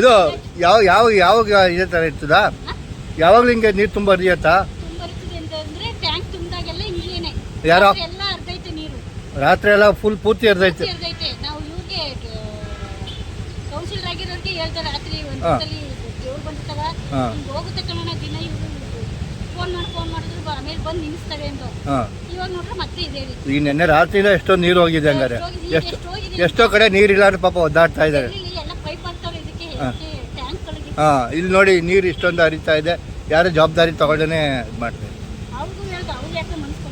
ಇದು ಯಾವಾಗ ಇದೇ ಥರ ಇರ್ತದಾ? ಯಾವಾಗಲೂ ಹಿಂಗೆ ನೀರು ತುಂಬ ಹರಿಯತ್ತಾ? ತುಂಬರ್ತದೆ ಅಂತಂದ್ರೆ ಟ್ಯಾಂಕ್ ತುಂಬಿದಾಗೆಲ್ಲ ಹಿಂಗೇನೆ. ಯಾರೋ ಎಲ್ಲ ಹರಿದೈತೆ ನೀರು. ರಾತ್ರಿ ಎಲ್ಲ ಫುಲ್ ಪೂರ್ತಿ ಹರಿದೈತೆ. ನಾವು ಇವ್ರಿಗೆ ಕೌನ್ಸಿಲರ್ ಆಗಿರೋರಿಗೆ ಹೇಳ್ತಾರೆ ರಾತ್ರಿ ಒಂದ್ಸಲಿ ದೇವ್ರು ಬಂದಿರ್ತಾವ ಹಿಂಗೆ ಹೋಗುತ್ತೆ ಕಣೋಣ ದಿನ ಇವರು ಫೋನ್ ಮಾಡಿದ್ರು ಆಮೇಲೆ ಬಂದು ನಿಲ್ಲಿಸ್ತವೆ ಅಂತ. ಇವಾಗ ನೋಡ್ರೆ ಮತ್ತೆ ಇದೆ. ಈಗ ನಿನ್ನೆ ರಾತ್ರಿಯಿಂದ ಎಷ್ಟೋ ನೀರು ಹೋಗಿದೆ ಹಂಗಾರೆ. ಎಷ್ಟೋ ಕಡೆ ನೀರಿಲ್ಲ ಅಂದ್ರೆ ಪಾಪ ಒದ್ದಾಡ್ತಾ ಇದ್ದಾರೆ. ಎಲ್ಲ ಪೈಪ್ ಆಗ್ತಾವೆ ಇದಕ್ಕೆ ಟ್ಯಾಂಕ್ಗಳಿಗೆ. ಇಲ್ಲಿ ನೋಡಿ ನೀರು ಇಷ್ಟೊಂದು ಹರಿತಾ ಇದೆ. ಯಾರು ಜವಾಬ್ದಾರಿ ತಗೊಳ್ಳೇನೆ ಮಾಡ್ತಾರೆ. ಅವ್ರಿಗೂ ಹೇಳ್ತಾರೆ, ಅವ್ರು ಯಾಕೆ ಮನಸ್ಸು